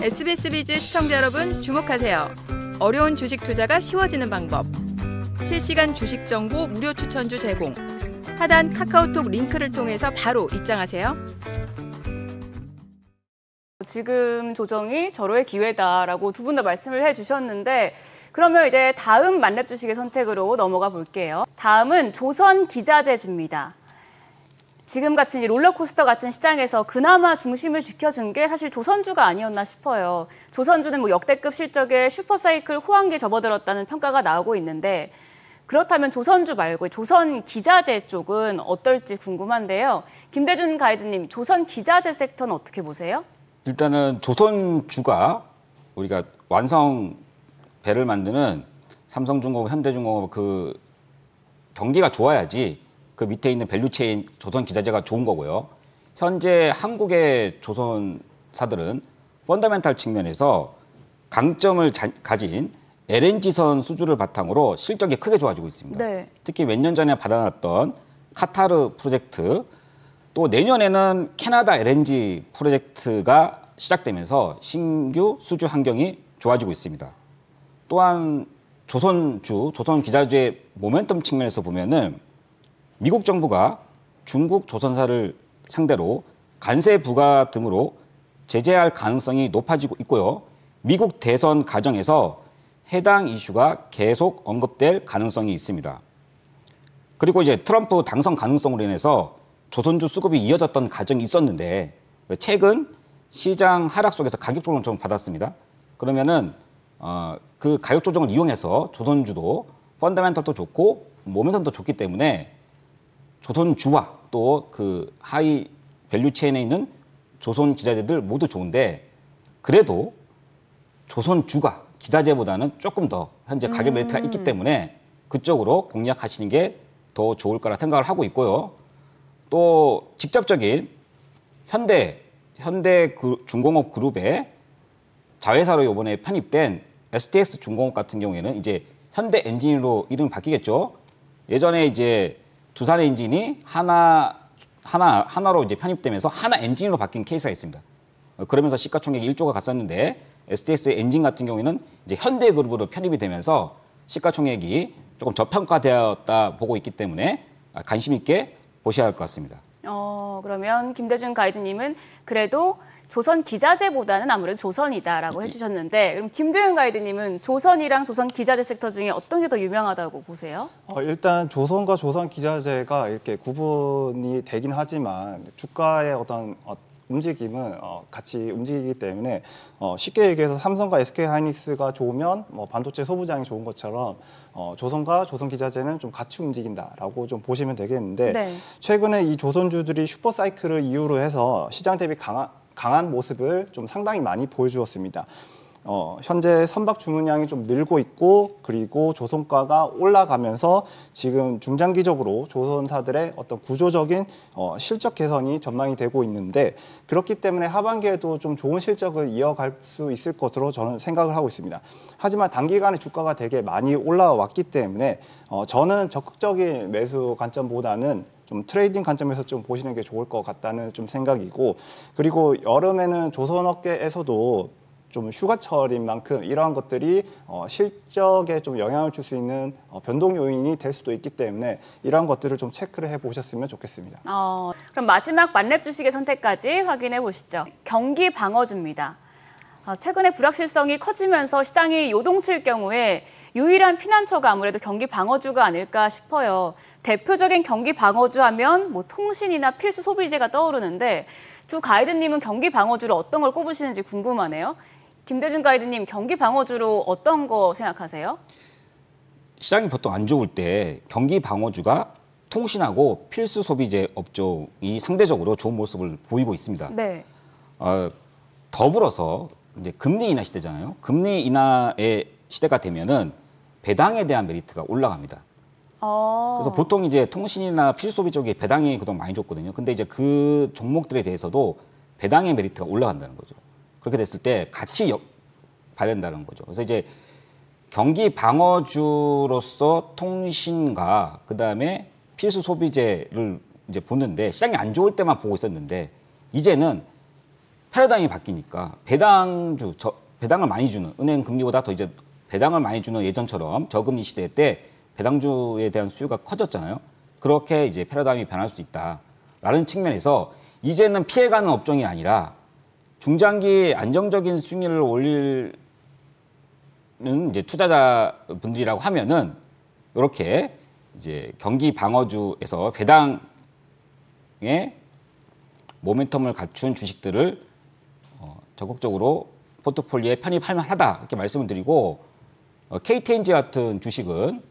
SBS 비즈 시청자 여러분 주목하세요. 어려운 주식 투자가 쉬워지는 방법. 실시간 주식 정보 무료 추천주 제공. 하단 카카오톡 링크를 통해서 바로 입장하세요. 지금 조정이 절호의 기회다라고 두 분 다 말씀을 해주셨는데 그러면 이제 다음 만렙 주식의 선택으로 넘어가 볼게요. 다음은 조선기자재주입니다. 지금 같은 롤러코스터 같은 시장에서 그나마 중심을 지켜준 게 사실 조선주가 아니었나 싶어요. 조선주는 역대급 실적에 슈퍼사이클 호황기에 접어들었다는 평가가 나오고 있는데 그렇다면 조선주 말고 조선기자재 쪽은 어떨지 궁금한데요. 김대준 가이드님, 조선기자재 섹터는 어떻게 보세요? 일단은 조선주가 우리가 완성 배를 만드는 삼성중공업, 현대중공업 그 경기가 좋아야지 그 밑에 있는 밸류체인 조선기자재가 좋은 거고요. 현재 한국의 조선사들은 펀더멘탈 측면에서 강점을 가진 LNG선 수주를 바탕으로 실적이 크게 좋아지고 있습니다. 네. 특히 몇 년 전에 받아놨던 카타르 프로젝트, 또 내년에는 캐나다 LNG 프로젝트가 시작되면서 신규 수주 환경이 좋아지고 있습니다. 또한 조선주, 조선기자재 모멘텀 측면에서 보면은 미국 정부가 중국 조선사를 상대로 관세 부과 등으로 제재할 가능성이 높아지고 있고요. 미국 대선 과정에서 해당 이슈가 계속 언급될 가능성이 있습니다. 그리고 이제 트럼프 당선 가능성으로 인해서 조선주 수급이 이어졌던 과정이 있었는데 최근 시장 하락 속에서 가격 조정을 좀 받았습니다. 그러면은 그 가격 조정을 이용해서 조선주도 펀더멘털도 좋고 모멘텀도 좋기 때문에 조선주와 또 그 하이 밸류 체인에 있는 조선 기자재들 모두 좋은데 그래도 조선주가 기자재보다는 조금 더 현재 가격 메리트가 있기 때문에 그쪽으로 공략하시는 게 더 좋을 거라 생각을 하고 있고요. 또 직접적인 현대 중공업 그룹의 자회사로 이번에 편입된 STX 중공업 같은 경우에는 이제 현대 엔진으로 이름이 바뀌겠죠. 예전에 이제 두산 엔진이 하나로 이제 편입되면서 하나 엔진으로 바뀐 케이스가 있습니다. 그러면서 시가총액이 1조가 갔었는데 STX 엔진 같은 경우에는 이제 현대 그룹으로 편입이 되면서 시가총액이 조금 저평가되었다 보고 있기 때문에 관심 있게 보셔야 할 것 같습니다. 그러면 김대준 가이드님은 그래도 조선 기자재보다는 아무래도 조선이다라고 해주셨는데 그럼 김도현 가이드님은 조선이랑 조선 기자재 섹터 중에 어떤 게 더 유명하다고 보세요? 일단 조선과 조선 기자재가 이렇게 구분이 되긴 하지만 주가의 어떤 움직임은 같이 움직이기 때문에 쉽게 얘기해서 삼성과 SK하이닉스가 좋으면 반도체 소부장이 좋은 것처럼 조선과 조선기자재는 좀 같이 움직인다라고 좀 보시면 되겠는데 네. 최근에 이 조선주들이 슈퍼사이클을 이유로 해서 시장 대비 강한 모습을 좀 상당히 많이 보여주었습니다. 현재 선박 주문량이 좀 늘고 있고 그리고 조선가가 올라가면서 지금 중장기적으로 조선사들의 어떤 구조적인 실적 개선이 전망이 되고 있는데 그렇기 때문에 하반기에도 좀 좋은 실적을 이어갈 수 있을 것으로 저는 생각을 하고 있습니다. 하지만 단기간에 주가가 되게 많이 올라왔기 때문에 저는 적극적인 매수 관점보다는 좀 트레이딩 관점에서 좀 보시는 게 좋을 것 같다는 좀 생각이고 그리고 여름에는 조선업계에서도 좀 휴가철인 만큼 이러한 것들이 실적에 좀 영향을 줄 수 있는 변동 요인이 될 수도 있기 때문에 이러한 것들을 좀 체크를 해보셨으면 좋겠습니다. 그럼 마지막 만렙 주식의 선택까지 확인해 보시죠. 경기 방어주입니다. 최근에 불확실성이 커지면서 시장이 요동칠 경우에 유일한 피난처가 아무래도 경기 방어주가 아닐까 싶어요. 대표적인 경기 방어주 하면 통신이나 필수 소비재가 떠오르는데 두 가이드님은 경기 방어주로 어떤 걸 꼽으시는지 궁금하네요. 김대준 가이드님, 경기 방어주로 어떤 거 생각하세요? 시장이 보통 안 좋을 때 경기 방어주가 통신하고 필수 소비재 업종이 상대적으로 좋은 모습을 보이고 있습니다. 네. 더불어서 이제 금리 인하 시대잖아요. 금리 인하의 시대가 되면은 배당에 대한 메리트가 올라갑니다. 그래서 보통 이제 통신이나 필수 소비 쪽에 배당이 그동안 많이 줬거든요. 근데 이제 그 종목들에 대해서도 배당의 메리트가 올라간다는 거죠. 그렇게 됐을 때 같이 봐야 된다는 거죠. 그래서 이제 경기 방어주로서 통신과 그다음에 필수 소비재를 이제 보는데 시장이 안 좋을 때만 보고 있었는데 이제는 패러다임이 바뀌니까 배당을 많이 주는 은행 금리보다 더 이제 배당을 많이 주는 예전처럼 저금리 시대 때 배당주에 대한 수요가 커졌잖아요. 그렇게 이제 패러다임이 변할 수 있다라는 측면에서 이제는 피해가는 업종이 아니라 중장기 안정적인 수익률을 올리는 이제 투자자분들이라고 하면은 이렇게 이제 경기 방어주에서 배당의 모멘텀을 갖춘 주식들을 적극적으로 포트폴리오에 편입할 만하다 이렇게 말씀을 드리고 KTNG 같은 주식은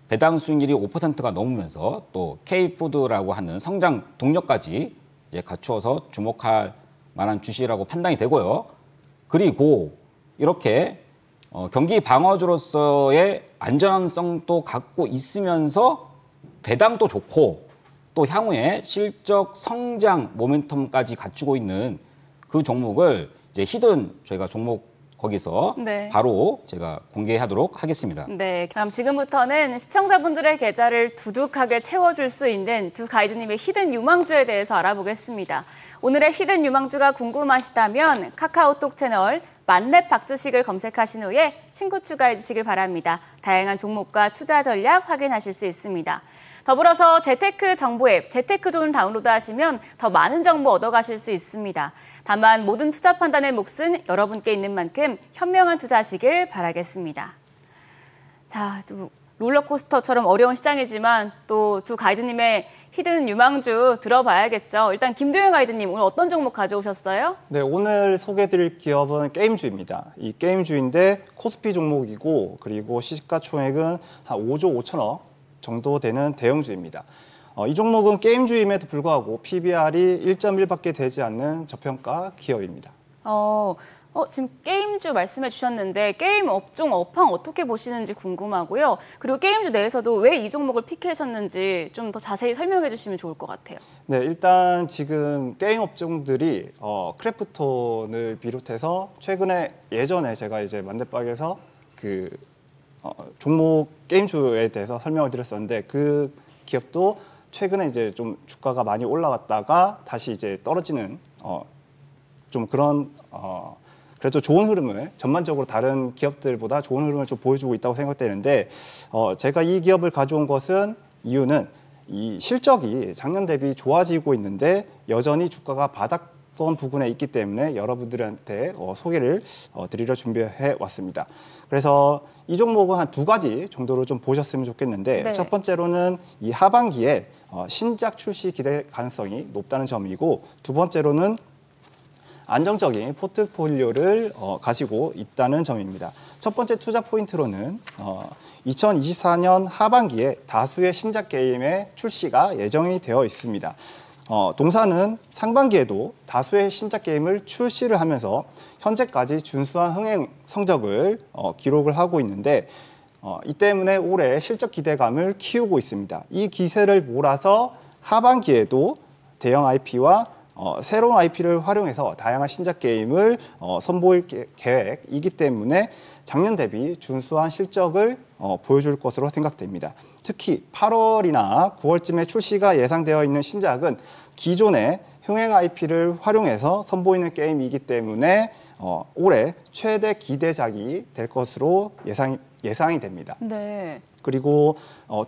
배당 수익률이 5%가 넘으면서 또 K푸드라고 하는 성장 동력까지 이제 갖추어서 주목할 만한 주식이라고 판단이 되고요. 그리고 이렇게 경기 방어주로서의 안전성도 갖고 있으면서 배당도 좋고 또 향후에 실적 성장 모멘텀까지 갖추고 있는 그 종목을 이제 히든 저희가 종목 거기서 네. 바로 제가 공개하도록 하겠습니다. 네, 그럼 지금부터는 시청자분들의 계좌를 두둑하게 채워줄 수 있는 두 가이드님의 히든 유망주에 대해서 알아보겠습니다. 오늘의 히든 유망주가 궁금하시다면 카카오톡 채널 만렙 박주식을 검색하신 후에 친구 추가해 주시길 바랍니다. 다양한 종목과 투자 전략 확인하실 수 있습니다. 더불어서 재테크 정보 앱 재테크존을 다운로드하시면 더 많은 정보 얻어가실 수 있습니다. 다만 모든 투자 판단의 몫은 여러분께 있는 만큼 현명한 투자하시길 바라겠습니다. 자, 좀 롤러코스터처럼 어려운 시장이지만 또 두 가이드님의 히든 유망주 들어봐야겠죠. 일단 김도영 가이드님 오늘 어떤 종목 가져오셨어요? 네, 오늘 소개해드릴 기업은 게임주입니다. 이 게임주인데 코스피 종목이고 그리고 시가총액은 한 5조 5천억 정도 되는 대형주입니다. 이 종목은 게임주임에도 불구하고 PBR이 1.1밖에 되지 않는 저평가 기업입니다. 지금 게임주 말씀해 주셨는데 게임 업종 업황 어떻게 보시는지 궁금하고요. 그리고 게임주 내에서도 왜 이 종목을 픽하셨는지 좀 더 자세히 설명해 주시면 좋을 것 같아요. 네, 일단 지금 게임 업종들이 크래프톤을 비롯해서 예전에 제가 이제 만대박에서 종목 게임주에 대해서 설명을 드렸었는데 그 기업도 최근에 이제 좀 주가가 많이 올라갔다가 다시 이제 떨어지는 좀 그런 그래도 좋은 흐름을 전반적으로 다른 기업들보다 좋은 흐름을 좀 보여주고 있다고 생각되는데 제가 이 기업을 가져온 것은 이유는 이 실적이 작년 대비 좋아지고 있는데 여전히 주가가 바닥권 부분에 있기 때문에 여러분들한테 소개를 드리려 준비해 왔습니다. 그래서 이 종목은 한 두 가지 정도로 좀 보셨으면 좋겠는데 네. 첫 번째로는 이 하반기에 신작 출시 기대 가능성이 높다는 점이고 두 번째로는 안정적인 포트폴리오를 가지고 있다는 점입니다. 첫 번째 투자 포인트로는 2024년 하반기에 다수의 신작 게임의 출시가 예정이 되어 있습니다. 동사는 상반기에도 다수의 신작 게임을 출시를 하면서 현재까지 준수한 흥행 성적을 기록을 하고 있는데 이 때문에 올해 실적 기대감을 키우고 있습니다. 이 기세를 몰아서 하반기에도 대형 IP와 새로운 IP를 활용해서 다양한 신작 게임을 선보일 계획이기 때문에 작년 대비 준수한 실적을 보여줄 것으로 생각됩니다. 특히 8월이나 9월쯤에 출시가 예상되어 있는 신작은 기존의 흥행 IP를 활용해서 선보이는 게임이기 때문에 올해 최대 기대작이 될 것으로 예상이 됩니다. 네. 그리고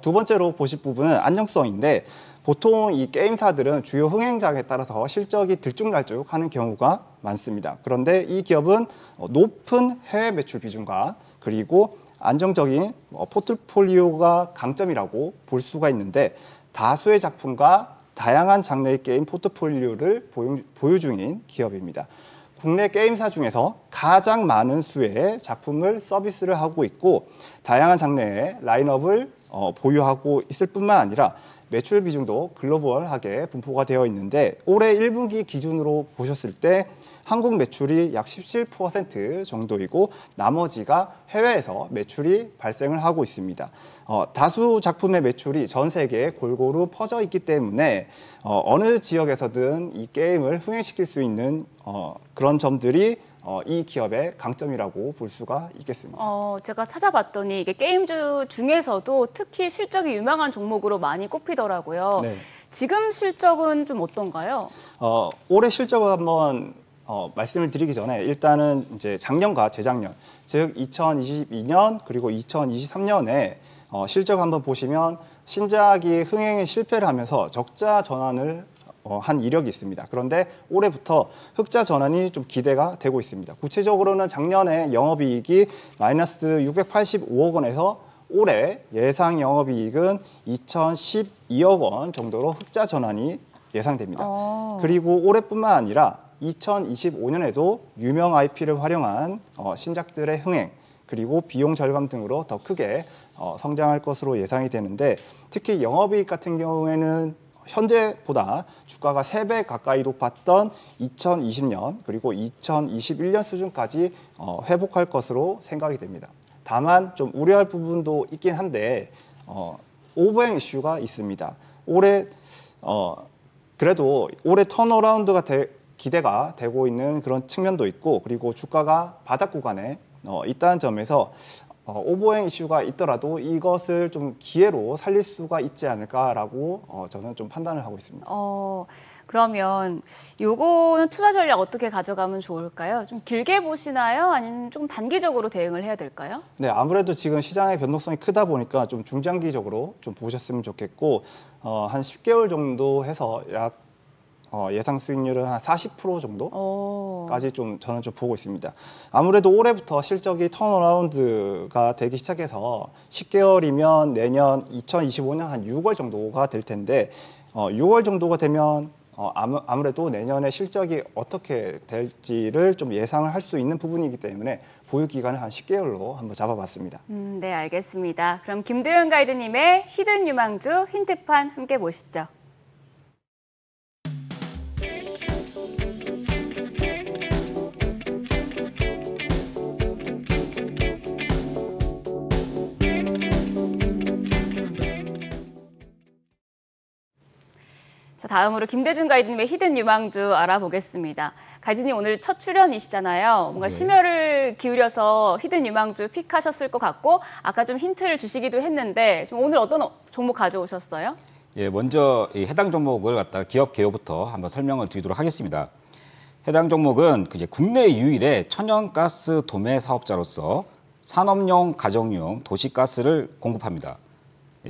두 번째로 보실 부분은 안정성인데 보통 이 게임사들은 주요 흥행작에 따라서 실적이 들쭉날쭉하는 경우가 많습니다. 그런데 이 기업은 높은 해외 매출 비중과 그리고 안정적인 포트폴리오가 강점이라고 볼 수가 있는데 다수의 작품과 다양한 장르의 게임 포트폴리오를 보유 중인 기업입니다. 국내 게임사 중에서 가장 많은 수의 작품을 서비스를 하고 있고 다양한 장르의 라인업을 보유하고 있을 뿐만 아니라 매출 비중도 글로벌하게 분포가 되어 있는데 올해 1분기 기준으로 보셨을 때 한국 매출이 약 17% 정도이고 나머지가 해외에서 매출이 발생을 하고 있습니다. 다수 작품의 매출이 전 세계에 골고루 퍼져 있기 때문에 어느 지역에서든 이 게임을 흥행시킬 수 있는 그런 점들이 이 기업의 강점이라고 볼 수가 있겠습니다. 제가 찾아봤더니 이게 게임주 중에서도 특히 실적이 유망한 종목으로 많이 꼽히더라고요. 네. 지금 실적은 좀 어떤가요? 올해 실적을 한번 말씀을 드리기 전에 일단은 이제 작년과 재작년, 즉 2022년 그리고 2023년에 실적 한번 보시면 신작이 흥행에 실패를 하면서 적자 전환을 한 이력이 있습니다. 그런데 올해부터 흑자 전환이 좀 기대가 되고 있습니다. 구체적으로는 작년에 영업이익이 마이너스 685억 원에서 올해 예상 영업이익은 2,012억 원 정도로 흑자 전환이 예상됩니다. 그리고 올해뿐만 아니라 2025년에도 유명 IP를 활용한 신작들의 흥행 그리고 비용 절감 등으로 더 크게 성장할 것으로 예상이 되는데 특히 영업이익 같은 경우에는 현재보다 주가가 3배 가까이 높았던 2020년 그리고 2021년 수준까지 회복할 것으로 생각이 됩니다. 다만 좀 우려할 부분도 있긴 한데 오버행 이슈가 있습니다. 올해 그래도 올해 턴어라운드가 기대가 되고 있는 그런 측면도 있고 그리고 주가가 바닥 구간에 있다는 점에서 오버행 이슈가 있더라도 이것을 좀 기회로 살릴 수가 있지 않을까라고 저는 좀 판단을 하고 있습니다. 그러면 요거는 투자 전략 어떻게 가져가면 좋을까요? 좀 길게 보시나요? 아니면 좀 단기적으로 대응을 해야 될까요? 네, 아무래도 지금 시장의 변동성이 크다 보니까 좀 중장기적으로 좀 보셨으면 좋겠고 한 10개월 정도 해서 약 예상 수익률은 한 40% 정도까지 저는 좀 보고 있습니다. 아무래도 올해부터 실적이 턴어라운드가 되기 시작해서 10개월이면 내년 2025년 한 6월 정도가 될 텐데 6월 정도가 되면 아무래도 내년에 실적이 어떻게 될지를 좀 예상을 할 수 있는 부분이기 때문에 보유 기간을 한 10개월로 한번 잡아봤습니다. 네, 알겠습니다. 그럼 김도현 가이드님의 히든 유망주 힌트판 함께 보시죠. 자, 다음으로 김대중 가이드님의 히든 유망주 알아보겠습니다. 가이드님 오늘 첫 출연이시잖아요. 뭔가 심혈을 기울여서 히든 유망주 픽하셨을 것 같고 아까 좀 힌트를 주시기도 했는데 좀 오늘 어떤 종목 가져오셨어요? 예, 먼저 이 해당 종목을 갖다 기업 개요부터 한번 설명을 드리도록 하겠습니다. 해당 종목은 이제 국내 유일의 천연가스 도매 사업자로서 산업용, 가정용 도시가스를 공급합니다.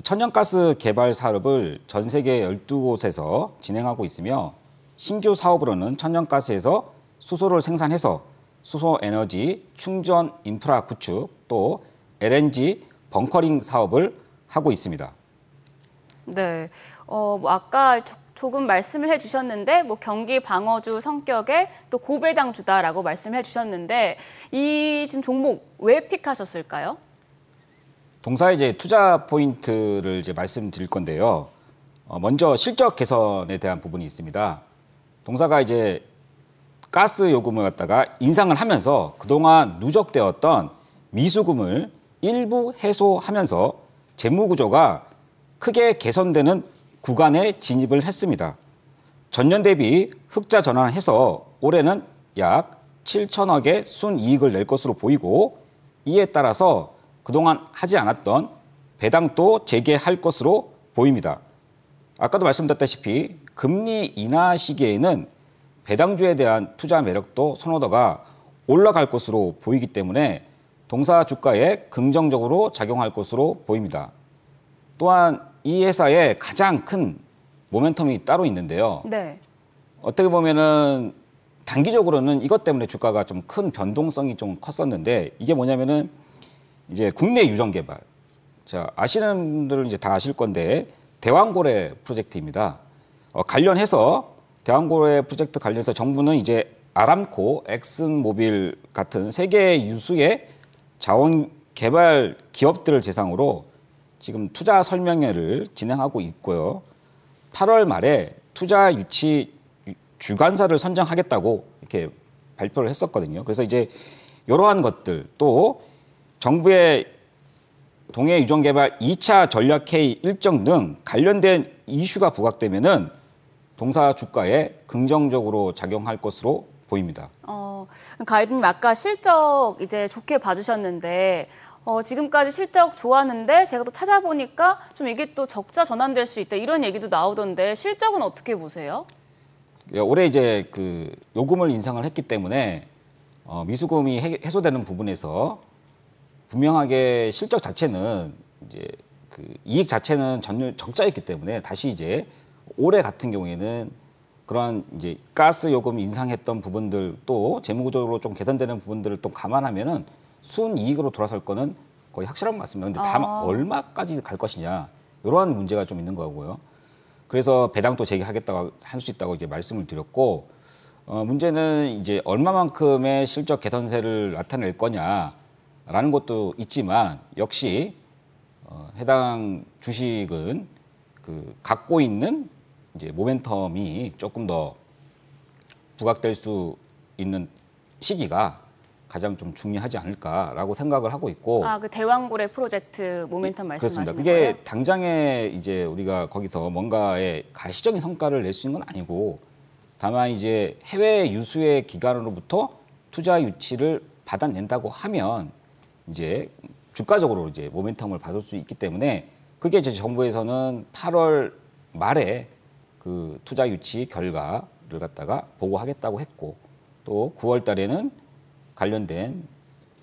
천연가스 개발 사업을 전 세계 12곳에서 진행하고 있으며 신규 사업으로는 천연가스에서 수소를 생산해서 수소 에너지 충전 인프라 구축 또 LNG 벙커링 사업을 하고 있습니다. 네, 뭐 아까 조금 말씀을 해주셨는데 뭐 경기 방어주 성격의 또 고배당주다라고 말씀해 주셨는데 이 지금 종목 왜 픽하셨을까요? 동사의 이제 투자 포인트를 이제 말씀드릴 건데요. 먼저 실적 개선에 대한 부분이 있습니다. 동사가 이제 가스 요금을 갖다가 인상을 하면서 그동안 누적되었던 미수금을 일부 해소하면서 재무 구조가 크게 개선되는 구간에 진입을 했습니다. 전년 대비 흑자 전환해서 올해는 약 7천억의 순이익을 낼 것으로 보이고 이에 따라서 그동안 하지 않았던 배당도 재개할 것으로 보입니다. 아까도 말씀드렸다시피 금리 인하 시기에는 배당주에 대한 투자 매력도 선호도가 올라갈 것으로 보이기 때문에 동사 주가에 긍정적으로 작용할 것으로 보입니다. 또한 이 회사의 가장 큰 모멘텀이 따로 있는데요. 네. 어떻게 보면은 단기적으로는 이것 때문에 주가가 좀 큰 변동성이 좀 컸었는데 이게 뭐냐면은 이제 국내 유전 개발. 자, 아시는 분들은 이제 다 아실 건데 대왕고래 프로젝트입니다. 관련해서 대왕고래 프로젝트 관련해서 정부는 이제 아람코, 엑슨모빌 같은 세계 유수의 자원 개발 기업들을 대상으로 지금 투자 설명회를 진행하고 있고요. 8월 말에 투자 유치 주관사를 선정하겠다고 이렇게 발표를 했었거든요. 그래서 이제 이러한 것들 또 정부의 동해 유전 개발 2차 전략 회의 일정 등 관련된 이슈가 부각되면은 동사 주가에 긍정적으로 작용할 것으로 보입니다. 가이드님 아까 실적 이제 좋게 봐주셨는데 지금까지 실적 좋았는데 제가 또 찾아보니까 좀 이게 또 적자 전환될 수 있다 이런 얘기도 나오던데 실적은 어떻게 보세요? 올해 이제 그 요금을 인상을 했기 때문에 미수금이 해소되는 부분에서 분명하게 실적 자체는 이제 그 이익 자체는 전년 적자였기 때문에 다시 이제 올해 같은 경우에는 그러한 이제 가스 요금 인상했던 부분들 또 재무구조로 좀 개선되는 부분들을 또 감안하면은 순이익으로 돌아설 거는 거의 확실한 것 같습니다. 근데 다만 얼마까지 갈 것이냐 이러한 문제가 좀 있는 거고요. 그래서 배당도 재개하겠다고 할 수 있다고 이제 말씀을 드렸고 문제는 이제 얼마만큼의 실적 개선세를 나타낼 거냐라는 것도 있지만 역시 해당 주식은 그 갖고 있는 이제 모멘텀이 조금 더 부각될 수 있는 시기가 가장 좀 중요하지 않을까라고 생각을 하고 있고. 그 대왕고래 프로젝트 모멘텀 말씀하시는 그렇습니다. 거예요? 그게 당장에 이제 우리가 거기서 뭔가의 가시적인 성과를 낼 수 있는 건 아니고 다만 이제 해외 유수의 기관으로부터 투자 유치를 받아낸다고 하면 이제 주가적으로 이제 모멘텀을 받을 수 있기 때문에 그게 이제 정부에서는 8월 말에 그 투자 유치 결과를 갖다가 보고하겠다고 했고 또 9월 달에는 관련된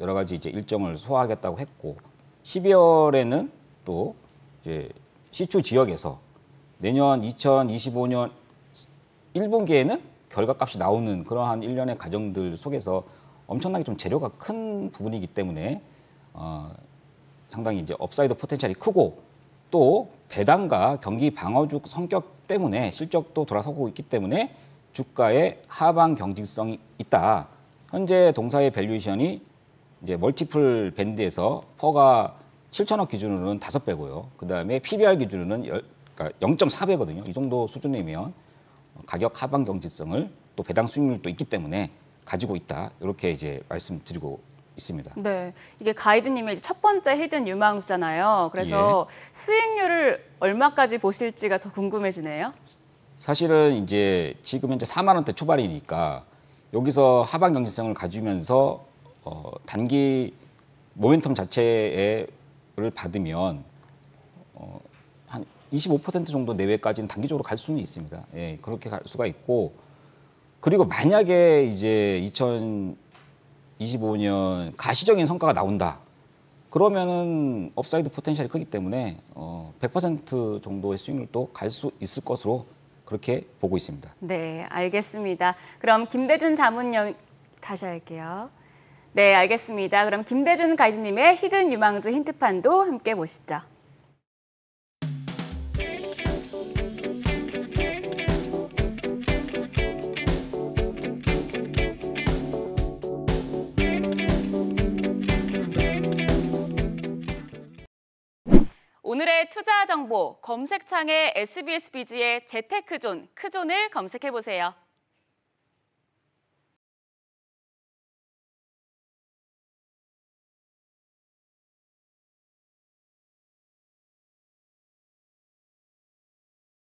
여러 가지 이제 일정을 소화하겠다고 했고 12월에는 또 이제 시추 지역에서 내년 2025년 1분기에는 결과값이 나오는 그러한 일련의 과정들 속에서 엄청나게 좀 재료가 큰 부분이기 때문에 상당히 이제 업사이드 포텐셜이 크고 또 배당과 경기 방어주 성격 때문에 실적도 돌아서고 있기 때문에 주가의 하방 경직성이 있다. 현재 동사의 밸류에이션이 이제 멀티플 밴드에서 퍼가 7천억 기준으로는 5배고요. 그다음에 PBR 기준으로는 그러니까 0.4배거든요. 이 정도 수준이면 가격 하방 경직성을 또 배당 수익률도 있기 때문에 가지고 있다. 이렇게 이제 말씀드리고 있습니다. 네, 이게 가이드님의 첫 번째 히든 유망주잖아요. 그래서 수익률을 얼마까지 보실지가 더 궁금해지네요. 사실은 이제 지금 현재 4만 원대 초반이니까 여기서 하방 경직성을 가지면서 단기 모멘텀 자체를 받으면 한 25% 정도 내외까지는 단기적으로 갈 수는 있습니다. 예, 그렇게 갈 수가 있고 그리고 만약에 이제 2025년 가시적인 성과가 나온다. 그러면은 업사이드 포텐셜이 크기 때문에 100% 정도의 수익률도 갈 수 있을 것으로 그렇게 보고 있습니다. 네, 알겠습니다. 그럼 김대준 다시 할게요. 네, 알겠습니다. 그럼 김대준 가이드님의 히든 유망주 힌트판도 함께 보시죠. 오늘의 투자 정보 검색창에 SBS 비즈의 재테크존, 크존을 검색해 보세요.